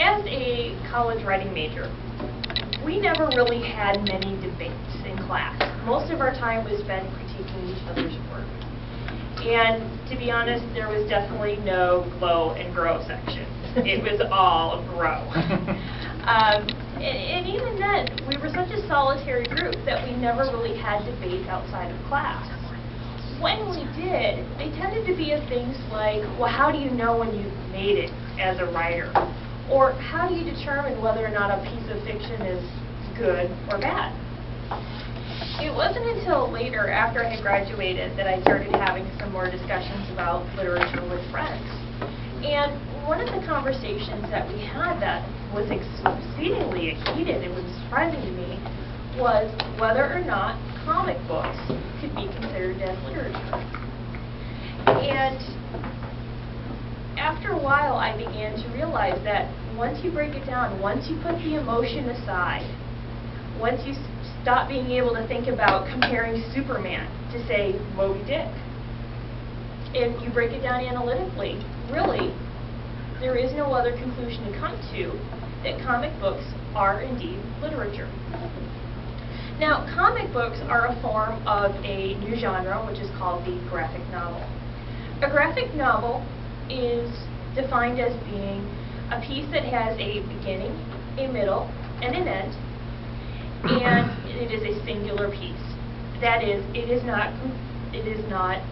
as a college writing major, we never really had many debates in class. Most of our time was spent critiquing each other's work. And to be honest, there was definitely no glow and grow section. It was all grow. And even then, we were such a solitary group that we never really had debates outside of class. When we did, they tended to be of things like, well, how do you know when you've made it as a writer? Or how do you determine whether or not a piece of fiction is good or bad? It wasn't until later, after I had graduated, that I started having some more discussions about literature with friends. And one of the conversations that we had that was exceedingly heated and was surprising to me was whether or not comic books could be considered as literature. And after a while, I began to realize that once you break it down, once you put the emotion aside, once you stop being able to think about comparing Superman to, say, Moby Dick, and you break it down analytically, really, there is no other conclusion to come to that comic books are indeed literature. Now, comic books are a form of a new genre, which is called the graphic novel. A graphic novel is defined as being a piece that has a beginning, a middle, and an end, and it is a singular piece. That is, it is not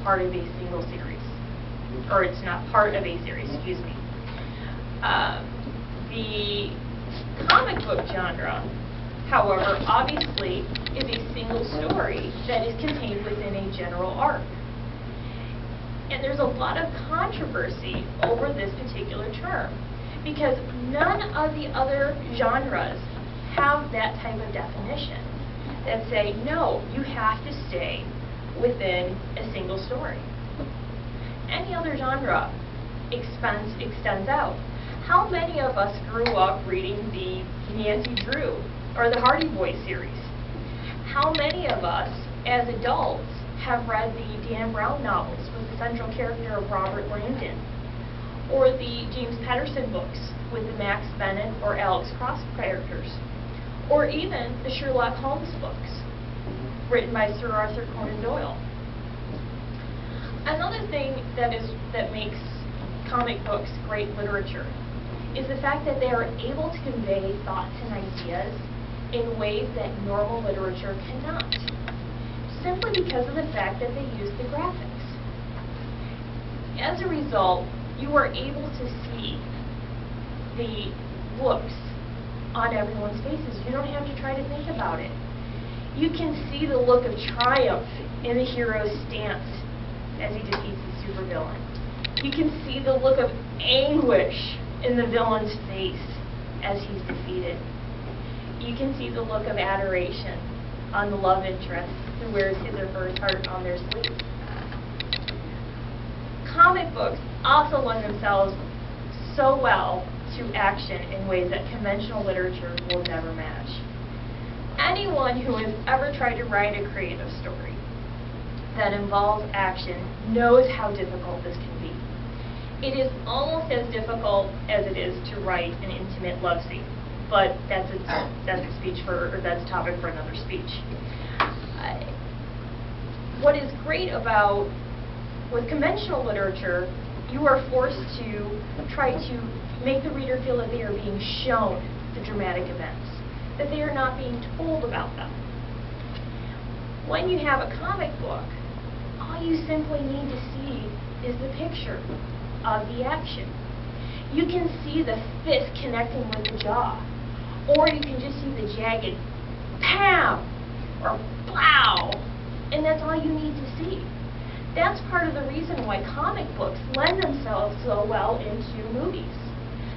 part of a single series, or it's not part of a series, excuse me. The comic book genre, however, obviously is a single story that is contained within a general arc. And there's a lot of controversy over this particular term, because none of the other genres have that type of definition that say, no, you have to stay within a single story. Any other genre extends out. How many of us grew up reading the Nancy Drew or the Hardy Boys series? How many of us, as adults, have read the Dan Brown novels with the central character of Robert Landon, or the James Patterson books with the Max Bennett or Alex Cross characters, or even the Sherlock Holmes books written by Sir Arthur Conan Doyle? Another thing that makes comic books great literature is the fact that they are able to convey thoughts and ideas in ways that normal literature cannot, simply because of the fact that they use the graphics. As a result, you are able to see the looks on everyone's faces. You don't have to try to think about it. You can see the look of triumph in the hero's stance as he defeats the supervillain. You can see the look of anguish in the villain's face as he's defeated. You can see the look of adoration on the love interest who wears his or her heart on their sleeve. Comic books also lend themselves so well to action in ways that conventional literature will never match. Anyone who has ever tried to write a creative story that involves action knows how difficult this can be. It is almost as difficult as it is to write an intimate love scene, but that's a topic for another speech. What is great about with conventional literature, you are forced to try to make the reader feel that they are being shown the dramatic events, that they are not being told about them. When you have a comic book, all you simply need to see is the picture of the action. You can see the fist connecting with the jaw, or you can just see the jagged PAM or plow, and that's all you need to see. That's part of the reason why comic books lend themselves so well into movies.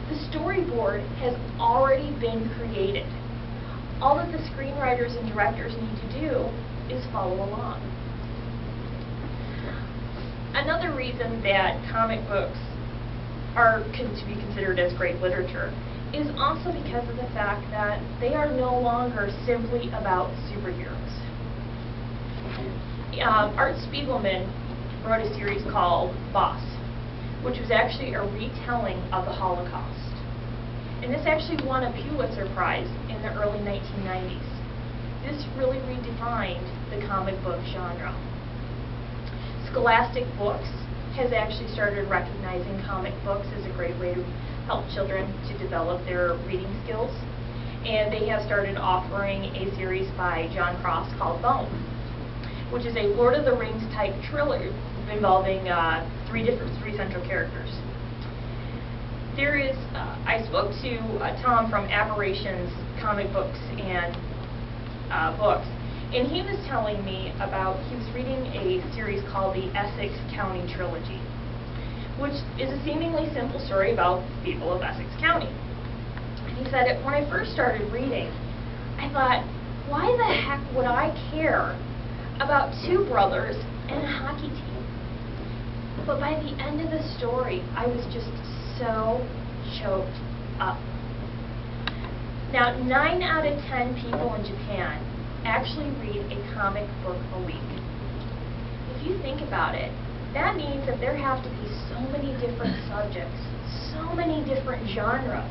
The storyboard has already been created. All that the screenwriters and directors need to do is follow along. Another reason that comic books are to be considered as great literature is also because of the fact that they are no longer simply about superheroes. Art Spiegelman wrote a series called Boss, which was actually a retelling of the Holocaust. And this actually won a Pulitzer Prize in the early 1990s. This really redefined the comic book genre. Scholastic Books has actually started recognizing comic books as a great way to help children to develop their reading skills. And they have started offering a series by John Cross called Bone, which is a Lord of the Rings type thriller involving three central characters. There is, I spoke to Tom from Aberrations Comic Books and Books, and he was telling me about, he was reading a series called the Essex County Trilogy, which is a seemingly simple story about people of Essex County. And he said, when I first started reading, I thought, why the heck would I care about two brothers and a hockey team? But by the end of the story, I was just so choked up. Now, 9 out of 10 people in Japan actually read a comic book a week. If you think about it, that means that there have to be so many different subjects, so many different genres,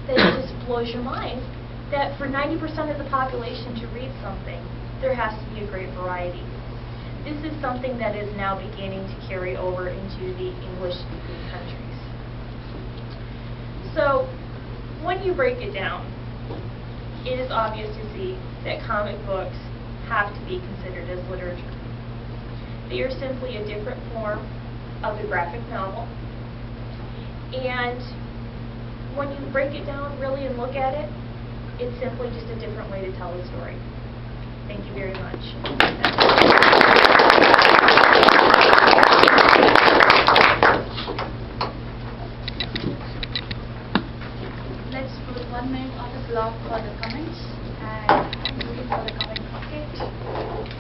that it just blows your mind that for 90% of the population to read something, there has to be a great variety. This is something that is now beginning to carry over into the English-speaking countries. So, when you break it down, it is obvious to see that comic books have to be considered as literature. They are simply a different form of the graphic novel. And when you break it down really and look at it, it's simply just a different way to tell the story. Thank you very much. Let's put 1 minute on the clock for the comments, and I'm looking for the comment pocket.